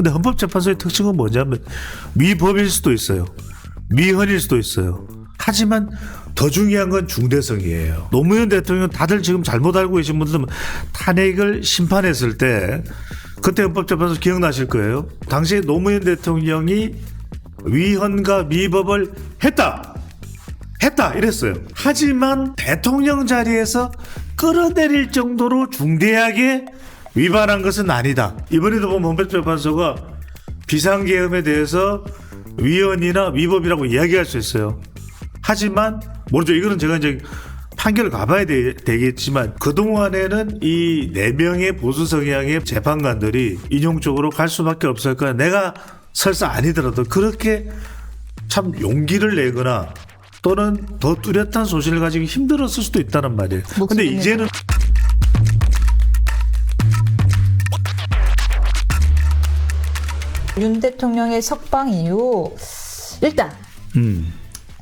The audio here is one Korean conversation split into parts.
근데 헌법재판소의 특징은 뭐냐면 미법일 수도 있어요. 미헌일 수도 있어요. 하지만 더 중요한 건 중대성이에요. 노무현 대통령 다들 지금 잘못 알고 계신 분들은 탄핵을 심판했을 때 그때 헌법재판소 기억나실 거예요. 당시에 노무현 대통령이 위헌과 미법을 했다 이랬어요. 하지만 대통령 자리에서 끌어내릴 정도로 중대하게 위반한 것은 아니다. 이번에도 보면 헌법재판소가 비상계엄에 대해서 위헌이나 위법이라고 이야기할 수 있어요. 하지만 모르죠. 이거는 제가 이제 판결을 가봐야 되겠지만 그동안에는 이 4명의 보수 성향의 재판관들이 인용 쪽으로 갈 수밖에 없을 거야. 내가 설사 아니더라도 그렇게 참 용기를 내거나 또는 더 뚜렷한 소신을 가지기 힘들었을 수도 있다는 말이에요. 근데 이제는 윤 대통령의 석방 이후 일단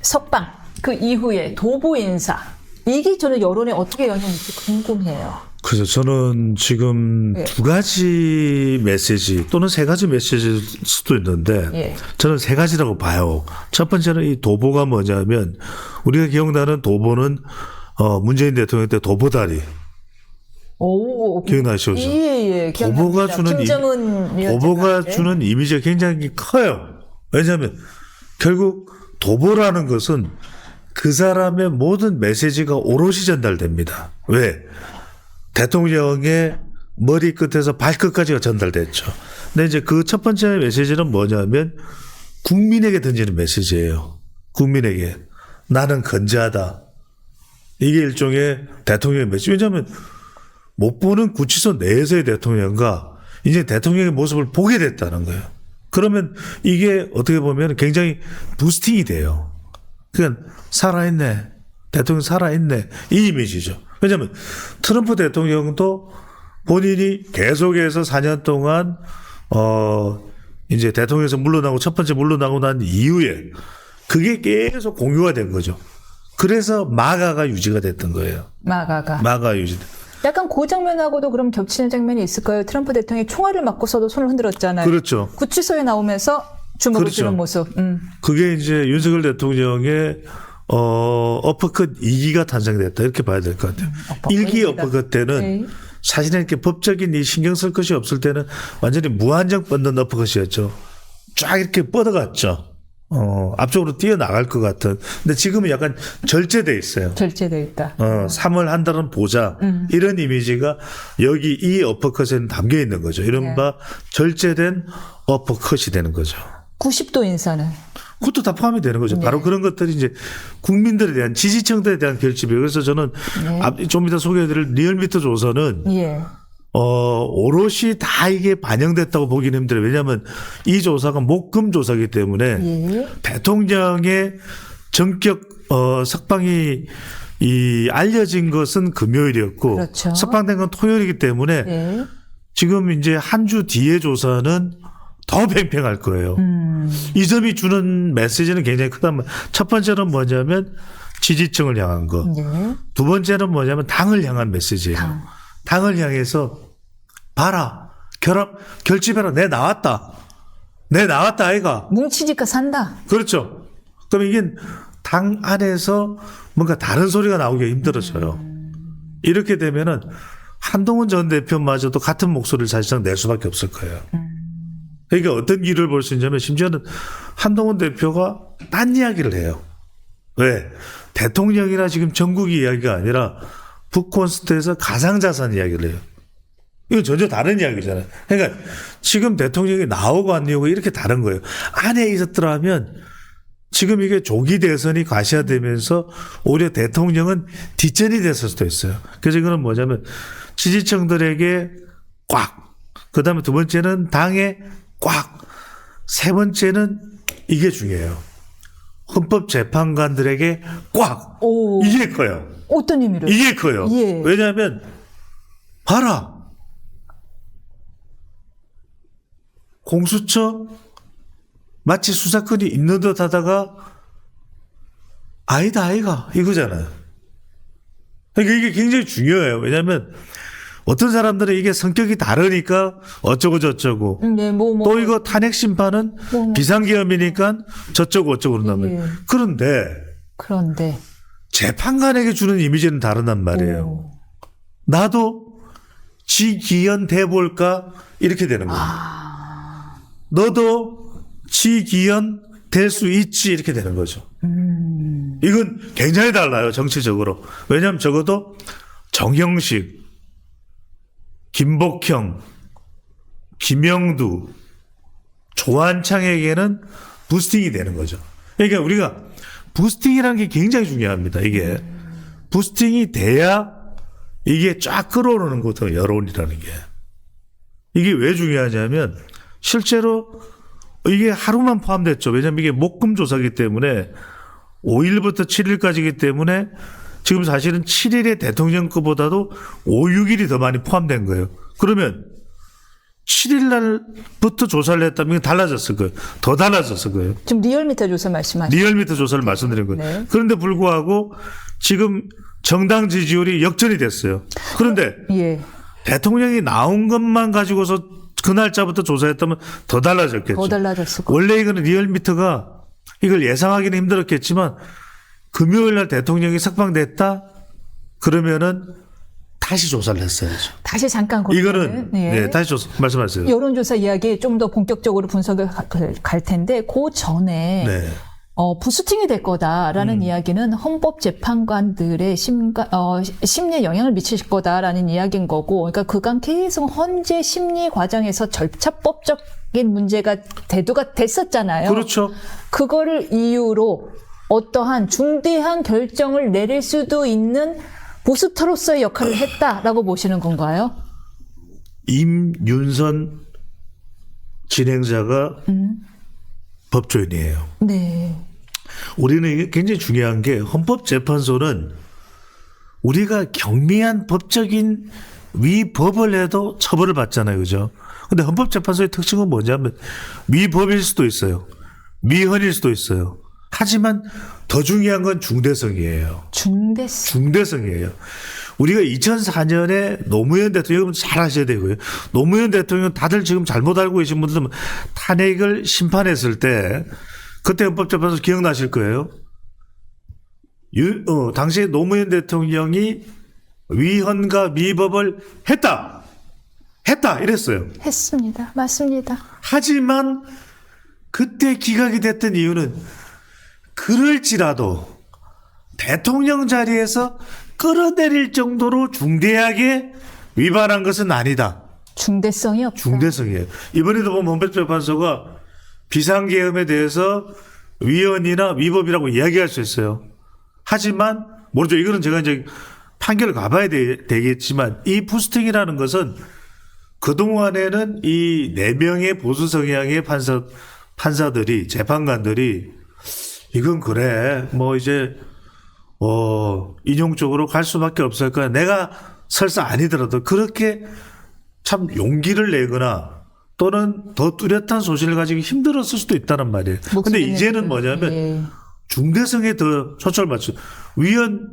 석방 그 이후에 도보 인사 이게 저는 여론에 어떻게 영향일지 궁금해요. 그래서 저는 지금 예. 2가지 메시지 또는 3가지 메시지일 수도 있는데 예. 저는 3가지라고 봐요. 첫 번째는 이 도보가 뭐냐면 우리가 기억나는 도보는 문재인 대통령 때 도보다리 오, 기억나시죠? 예, 도보가 김정은 주는 이미지가 굉장히 커요. 왜냐하면 결국 도보라는 것은 그 사람의 모든 메시지가 오롯이 전달됩니다. 왜? 대통령의 머리끝에서 발끝까지가 전달됐죠. 근데 이제 그 첫 번째 메시지는 뭐냐면 국민에게 던지는 메시지예요. 국민에게. 나는 건재하다. 이게 일종의 대통령의 메시지. 왜냐하면 못 보는 구치소 내에서의 대통령과 이제 대통령의 모습을 보게 됐다는 거예요. 그러면 이게 어떻게 보면 굉장히 부스팅이 돼요. 그러니까 살아있네. 대통령 살아있네. 이 이미지죠. 왜냐하면 트럼프 대통령도 본인이 계속해서 4년 동안 이제 대통령에서 물러나고 첫 번째 물러나고 난 이후에 그게 계속 공유가 된 거죠. 그래서 마가가 유지가 됐던 거예요. 마가 유지된. 약간 그 장면하고도 그럼 겹치는 장면이 있을까요? 트럼프 대통령이 총알을 맞고서도 손을 흔들었잖아요. 그렇죠. 구치소에 나오면서 주먹을 그렇죠. 쥐는 모습. 그게 이제 윤석열 대통령의 어퍼컷 2기가 탄생됐다 이렇게 봐야 될 것 같아요. 1기 어퍼컷 때는 네. 사실은 이렇게 법적인 이 신경 쓸 것이 없을 때는 완전히 무한정 뻗는 어퍼컷이었죠. 쫙 이렇게 뻗어갔죠. 앞쪽으로 뛰어나갈 것 같은. 근데 지금은 약간 절제돼 있어요. 절제돼 있다. 3월 한 달은 보자. 이런 이미지가 여기 이 어퍼컷에는 담겨 있는 거죠. 이른바 절제된 어퍼컷이 되는 거죠. 90도 인사는. 그것도 다 포함이 되는 거죠. 바로 그런 것들이 이제 국민들에 대한 지지층들에 대한 결집이에요. 그래서 저는 좀 이따 소개해드릴 리얼미터 조사는 예. 오롯이 다 이게 반영됐다고 보기는 힘들어요. 왜냐하면 이 조사가 목금 조사이기 때문에 예. 대통령의 전격 석방이 알려진 것은 금요일이었고 그렇죠. 석방된 건 토요일이기 때문에 예. 지금 이제 한 주 뒤에 조사는 더 팽팽할 거예요. 이 점이 주는 메시지는 굉장히 크단 말이에요. 첫 번째는 뭐냐면 지지층을 향한 거. 예. 두 번째는 뭐냐면 당을 향한 메시지예요. 당을 향해서 봐라. 결집해라. 내 나왔다 아이가. 뭉치니까 산다. 그렇죠. 그럼 이게 당 안에서 뭔가 다른 소리가 나오기가 힘들어져요. 이렇게 되면은 한동훈 전 대표마저도 같은 목소리를 사실상 낼 수밖에 없을 거예요. 그러니까 어떤 길을 볼 수 있냐면 심지어는 한동훈 대표가 딴 이야기를 해요. 왜? 대통령이나 지금 전국이 이야기가 아니라 북콘스트에서 가상자산 이야기를 해요. 이건 전혀 다른 이야기잖아요. 그러니까 지금 대통령이 나오고 안 나오고 이렇게 다른 거예요. 안에 있었더라면 지금 이게 조기 대선이 가시화되면서 오히려 대통령은 뒷전이 됐을 수도 있어요. 그래서 이거는 뭐냐면 지지층들에게 꽉, 그 다음에 두 번째는 당에 꽉, 세 번째는 이게 중요해요. 헌법재판관들에게 꽉. 오. 이게 커요. 어떤 의미로? 이게 커요. 예. 왜냐하면 봐라. 공수처 마치 수사권이 있는 듯 하다가 아이가 이거잖아요. 그러니까 이게 굉장히 중요해요. 왜냐하면 어떤 사람들은 이게 성격이 다르니까 어쩌고 저쩌고 네, 또 이거 탄핵 심판은 비상계엄이니까 저쩌고 어쩌고 그런단 말이에요. 예. 그런데 재판관에게 주는 이미지는 다르단 말이에요. 오. 나도 지기현 돼볼까 이렇게 되는 거예요. 너도 지기현 될 수 있지 이렇게 되는 거죠. 이건 굉장히 달라요 정치적으로. 왜냐하면 적어도 정형식, 김복형, 김영두, 조한창에게는 부스팅이 되는 거죠. 그러니까 우리가 부스팅이라는 게 굉장히 중요합니다. 이게 부스팅이 돼야 이게 쫙 끌어오르는 거죠. 여론이라는 게. 이게 왜 중요하냐면 실제로 이게 하루만 포함됐죠. 왜냐하면 이게 목금 조사이기 때문에 5일부터 7일까지이기 때문에 지금 사실은 7일의 대통령 거보다도 5, 6일이 더 많이 포함된 거예요. 그러면 7일 날부터 조사를 했다면 달라졌을 거예요. 더 달라졌을 거예요. 지금 리얼미터 조사 말씀하시죠? 리얼미터 조사를 말씀드린 거예요. 네. 그런데 불구하고 지금 정당 지지율이 역전이 됐어요. 그런데 예. 대통령이 나온 것만 가지고서 그 날짜부터 조사했다면 더 달라졌겠죠. 더 달라졌을 거예요. 원래 이거는 리얼미터가 이걸 예상하기는 힘들었겠지만 금요일 날 대통령이 석방됐다? 그러면은 다시 조사를 했어야죠. 다시 잠깐 이거는 예. 네, 다시 말씀하세요. 여론조사 이야기 좀 더 본격적으로 분석을 갈 텐데 그 전에 네. 부스팅이 될 거다라는 이야기는 헌법재판관들의 심리에 영향을 미칠 거다라는 이야기인 거고, 그러니까 그간 계속 헌재 심리 과정에서 절차법적인 문제가 대두가 됐었잖아요. 그렇죠. 그거를 이유로 어떠한 중대한 결정을 내릴 수도 있는 부스터로서의 역할을 했다라고 보시는 건가요? 임윤선 진행자가 법조인이에요. 네. 우리는 이게 굉장히 중요한 게 헌법재판소는 우리가 경미한 법적인 위법을 해도 처벌을 받잖아요. 그죠? 근데 헌법재판소의 특징은 뭐냐면 위법일 수도 있어요. 미헌일 수도 있어요. 하지만 더 중요한 건 중대성이에요. 중대성이에요. 우리가 2004년에 노무현 대통령 잘 아셔야 되고요. 노무현 대통령 다들 지금 잘못 알고 계신 분들은 탄핵을 심판했을 때 그때 헌법재판소 기억나실 거예요. 당시에 노무현 대통령이 위헌과 미법을 했다 이랬어요. 했습니다. 맞습니다. 하지만 그때 기각이 됐던 이유는 그럴지라도 대통령 자리에서 끌어내릴 정도로 중대하게 위반한 것은 아니다. 중대성이 없다. 중대성이에요. 이번에도 보면 헌법재판소가 비상계엄에 대해서 위헌이나 위법이라고 이야기할 수 있어요. 하지만 모르죠. 이거는 제가 이제 판결을 가봐야 되겠지만 이 부스팅이라는 것은 그동안에는 이 4명의 보수 성향의 판사들이 재판관들이 이건 그래 뭐 이제 인용 쪽으로 갈 수밖에 없을 거야. 내가 설사 아니더라도 그렇게 참 용기를 내거나 또는 더 뚜렷한 소신을 가지기 힘들었을 수도 있다는 말이에요. 근데 이제는 뭐냐면 예. 중대성에 더 초점을 맞춰. 위헌,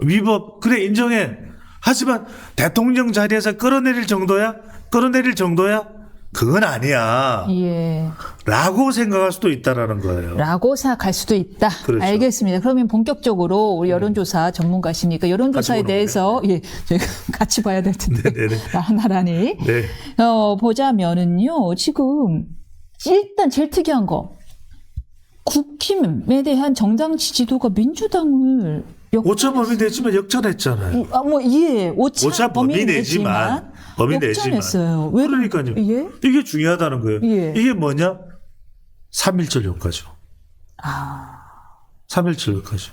위법 그래 인정해. 하지만 대통령 자리에서 끌어내릴 정도야? 그건 아니야. 예. 라고 생각할 수도 있다라는 거예요. 라고 생각할 수도 있다. 그렇죠. 알겠습니다. 그러면 본격적으로 우리 여론조사 전문가시니까 여론조사에 대해서 저희가 같이 봐야 될 텐데 나란히 네. 보자면은요. 지금 일단 제일 특이한 거 국힘에 대한 정당 지지도가 민주당을 오차 범위 내지만 역전했잖아요. 오차 범위 내지만 역전했어요. 왜 그러니까요. 예? 이게 중요하다는 거예요. 예. 이게 뭐냐? 3.1절 효과죠. 3.1절 효과죠.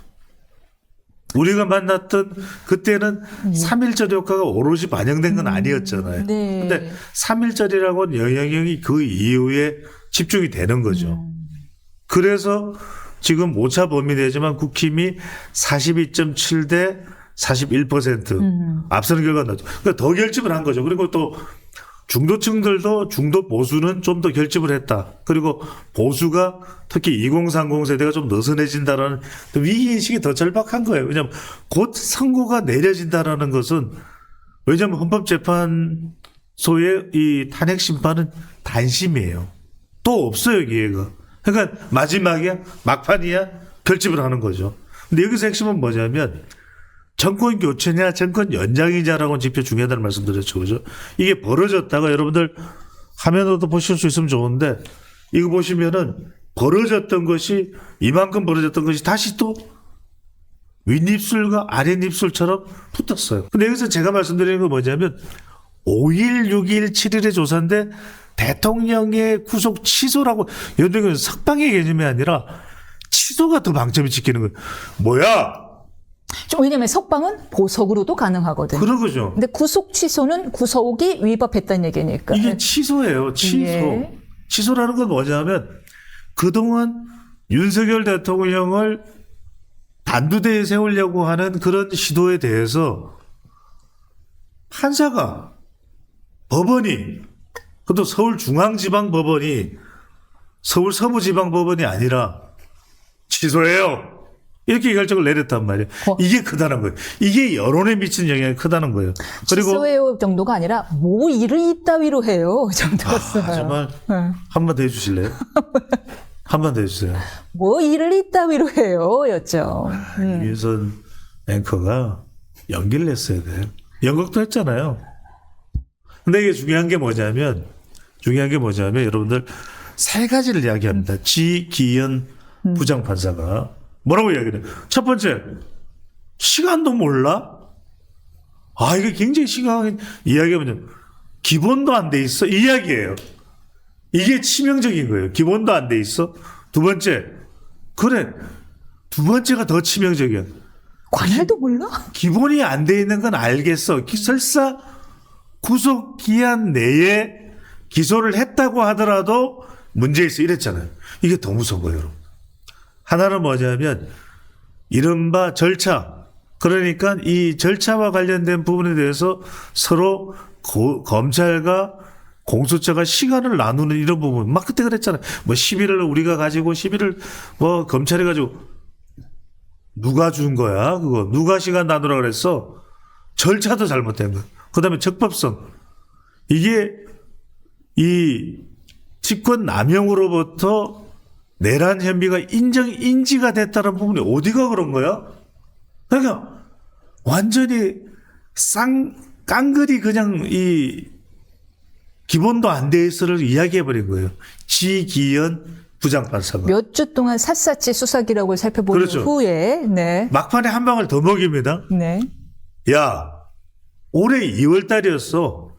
우리가 만났던 그때는 3.1절 효과가 오롯이 반영된 건 아니었잖아요. 네. 근데 3.1절이라고 하는 영향력이 그 이후에 집중이 되는 거죠. 그래서 지금 오차 범위 내지만 국힘이 42.7 대 41% 앞서는 결과가 나죠. 그러니까 더 결집을 한 거죠. 그리고 또 중도층들도 중도 보수는 좀 더 결집을 했다. 그리고 보수가 특히 2030 세대가 좀 느슨해진다라는 위기인식이 더 절박한 거예요. 왜냐하면 곧 선고가 내려진다라는 것은 왜냐하면 헌법재판소의 이 탄핵 심판은 단심이에요. 또 없어요, 기회가. 그러니까 마지막이야, 막판이야, 결집을 하는 거죠. 근데 여기서 핵심은 뭐냐면 정권 교체냐, 정권 연장이냐라고 지표 중요하다는 말씀드렸죠, 그죠? 이게 벌어졌다가 여러분들 화면으로도 보실 수 있으면 좋은데 이거 보시면은 벌어졌던 것이 이만큼 벌어졌던 것이 다시 또 윗입술과 아랫입술처럼 붙었어요. 근데 여기서 제가 말씀드리는 건 뭐냐면 5일, 6일, 7일의 조사인데 대통령의 구속 취소라고 여러분 석방의 개념이 아니라 취소가 더 방점이 찍히는 거예요. 뭐야? 왜냐면 석방은 보석으로도 가능하거든요. 그런 거죠. 근데 구속 취소는 구속이 위법했다는 얘기니까. 이게 취소예요. 취소. 예. 취소라는 건 뭐냐면 그동안 윤석열 대통령을 단두대에 세우려고 하는 그런 시도에 대해서 판사가 법원이 그것도 서울중앙지방법원이 서울 서부지방법원이 아니라 취소해요. 이렇게 결정을 내렸단 말이에요. 이게 크다는 거예요. 이게 여론에 미치는 영향이 크다는 거예요. 그리고 취소해요 정도가 아니라 뭐 일을 이따위로 해요 정도였어요. 정말 네. 한 번 더 해주실래요? 한 번 더 해주세요. 뭐 일을 이따위로 해요였죠. 유선 앵커가 연기를 했어야 돼요. 연극도 했잖아요. 근데 이게 중요한 게 뭐냐면 여러분들 세 가지를 이야기합니다. 지기현 부장판사가 뭐라고 이야기해요? 첫 번째, 시간도 몰라? 아, 이게 굉장히 심각한 이야기하면 기본도 안 돼 있어? 이 이야기예요. 이게 치명적인 거예요. 기본도 안 돼 있어? 두 번째, 그래. 두 번째가 더 치명적이야. 관할도 몰라? 기본이 안 돼 있는 건 알겠어. 설사 구속 기한 내에 기소를 했다고 하더라도 문제 있어 이랬잖아요. 이게 더 무서운 거예요, 여러분. 하나는 뭐냐면 이른바 절차. 그러니까 이 절차와 관련된 부분에 대해서 서로 검찰과 공수처가 시간을 나누는 이런 부분. 막 그때 그랬잖아요. 뭐 11을 우리가 가지고 11을 뭐 검찰이 가지고 누가 준 거야? 그거 누가 시간 나누라 그랬어? 절차도 잘못된 거야. 그다음에 적법성. 이게 이 직권 남용으로부터 내란 혐의가 인지가 됐다는 부분이 어디가 그런 거야? 그러니까 완전히 깡그리 그냥 이 기본도 안 돼 있어를 이야기해버린 거예요. 지기현 부장판사가. 몇 주 동안 샅샅이 수사기록을 살펴본 그렇죠. 후에 네. 막판에 한 방울 더 먹입니다. 네. 야, 올해 2월 달이었어.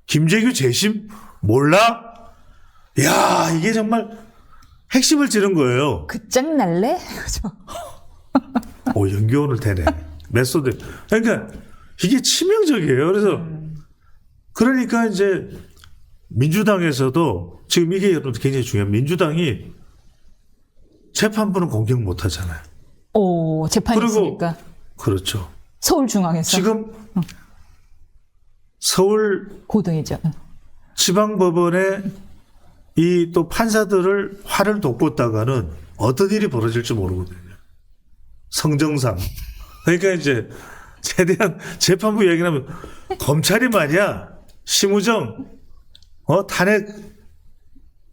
김재규 재심 몰라? 야, 이게 정말 핵심을 찌른 거예요. 끝장날래? 그죠? 오, 연기오늘 되네. 메소드. 그러니까 이게 치명적이에요. 그러니까 이제 민주당에서도 지금 이게 여러분 굉장히 중요해요. 민주당이 재판부는 공격 못 하잖아요. 오, 재판이 그리고 있으니까. 그렇죠. 서울중앙에서. 지금 서울 고등이죠. 지방법원에 이 또 판사들을 화를 돋궜다가는 어떤 일이 벌어질지 모르거든요. 성정상. 그러니까 이제 최대한 재판부 얘기를 하면 검찰이 말이야. 심우정, 탄핵,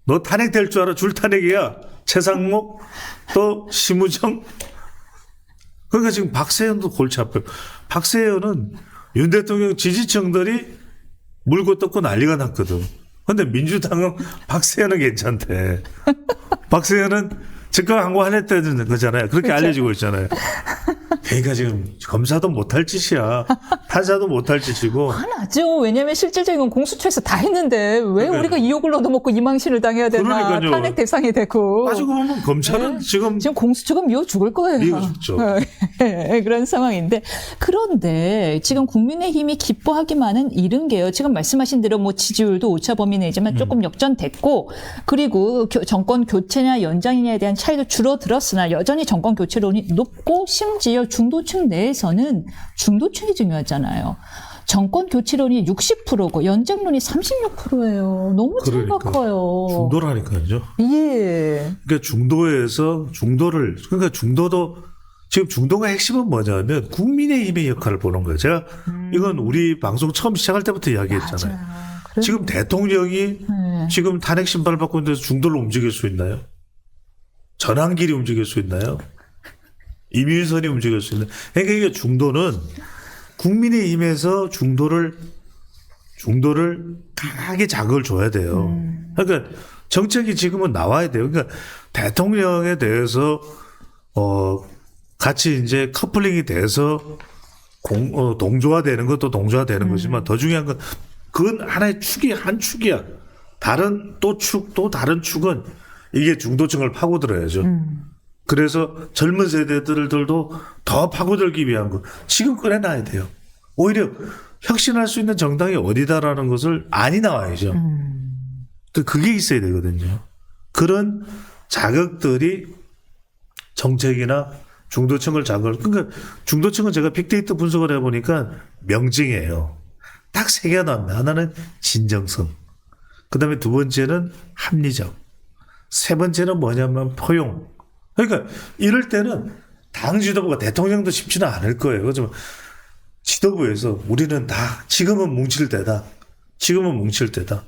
너 탄핵될 줄 알아? 줄 탄핵이야. 최상목, 또 심우정. 그러니까 지금 박세현도 골치 아파요. 박세현은 윤 대통령 지지층들이 물고 뜯고 난리가 났거든. 근데 민주당은 박세현은 괜찮대. 박세현은 즉각 항고하냈다는 거잖아요. 그렇게 그렇죠. 알려지고 있잖아요. 그러니까 지금 검사도 못할 짓이야. 판사도 못할 짓이고. 하나죠. 왜냐하면 실질적인 건 공수처에서 다 했는데 왜 그러니까요. 우리가 이 욕을 얻어먹고 이 망신을 당해야 되나. 그러니까요. 탄핵 대상이 되고. 따지고 보면 검찰은 네. 지금 공수처가 미워 죽을 거예요. 미워 죽죠. 그런 상황인데 그런데 지금 국민의힘이 기뻐하기만은 이른 게요. 지금 말씀하신 대로 뭐 지지율도 오차범위 내지만 조금 역전됐고 그리고 정권 교체냐 연장이냐에 대한 차이도 줄어들었으나 여전히 정권 교체론이 높고 심지어 중도층 내에서는 중도층이 중요하잖아요. 정권 교체론이 60%고 연장론이 36%예요. 너무 차이가 그러니까. 커요. 중도라니까요. 예. 그러니까 중도에서 중도를 그러니까 중도도 지금 중도가 핵심은 뭐냐면 국민의힘의 역할을 보는 거예요. 제가 이건 우리 방송 처음 시작할 때부터 이야기했잖아요. 맞아. 지금 대통령이 네. 지금 탄핵 신발 받고 있는데서 중도를 움직일 수 있나요? 전환길이 움직일 수 있나요? 이민선이 움직일 수 있나요? 그러니까 이게 중도는 국민의힘에서 중도를 강하게 자극을 줘야 돼요. 그러니까 정책이 지금은 나와야 돼요. 그러니까 대통령에 대해서 같이 이제 커플링이 돼서 동조화되는 것도 동조화되는 거지만 더 중요한 건 그건 하나의 한 축이야. 다른 또 다른 축은 이게 중도층을 파고들어야죠. 그래서 젊은 세대들도 더 파고들기 위한 거 지금 꺼내놔야 돼요. 오히려 혁신할 수 있는 정당이 어디다라는 것을 안이 나와야죠. 그게 있어야 되거든요. 그런 자극들이 정책이나 중도층을 그러니까 중도층은 제가 빅데이터 분석을 해보니까 명징이에요. 딱 세 개가 나옵니다. 하나는 진정성. 그 다음에 두 번째는 합리적. 세 번째는 뭐냐면 포용. 그러니까 이럴 때는 당 지도부가 대통령도 쉽지는 않을 거예요. 그렇지만 지도부에서 우리는 다 지금은 뭉칠 때다. 지금은 뭉칠 때다.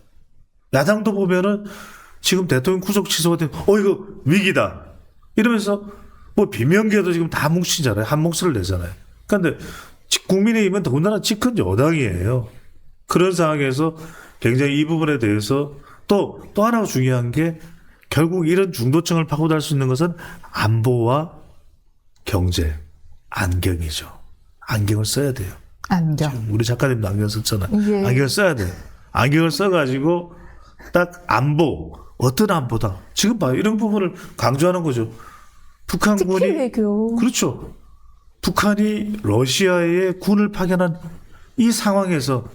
야당도 보면은 지금 대통령 구속 취소가 되면 이거 위기다. 이러면서 뭐 비명계도 지금 다 뭉치잖아요. 한 목소리를 내잖아요. 그런데 국민의힘은 더군다나 집권 여당이에요. 그런 상황에서 굉장히 이 부분에 대해서 또 하나 중요한 게 결국 이런 중도층을 파고들 수 있는 것은 안보와 경제, 안경이죠. 안경을 써야 돼요. 안경. 우리 작가님도 안경 썼잖아요. 예. 안경을 써야 돼요. 안경을 써가지고 딱 안보, 어떤 안보다. 지금 봐요. 이런 부분을 강조하는 거죠. 북한군이. 특히 외교. 그렇죠. 북한이 러시아에 군을 파견한 이 상황에서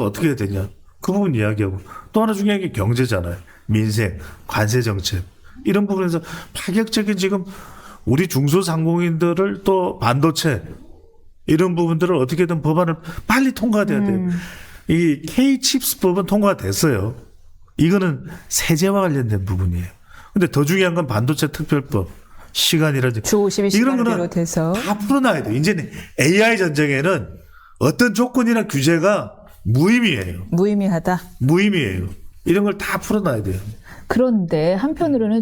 어떻게 해야 되냐. 그 부분 이야기하고. 또 하나 중요한 게 경제잖아요. 민생, 관세 정책. 이런 부분에서 파격적인 지금 우리 중소상공인들을 또 반도체 이런 부분들을 어떻게든 법안을 빨리 통과돼야 돼요. 이 K-칩스 법은 통과됐어요. 이거는 세제와 관련된 부분이에요. 근데 더 중요한 건 반도체 특별법, 시간이라든지 주 52시간을 이런 거는 비롯해서 다 풀어놔야 돼요. 이제는 AI 전쟁에는 어떤 조건이나 규제가 무의미해요. 무의미하다. 무의미해요. 이런 걸 다 풀어놔야 돼요. 그런데 한편으로는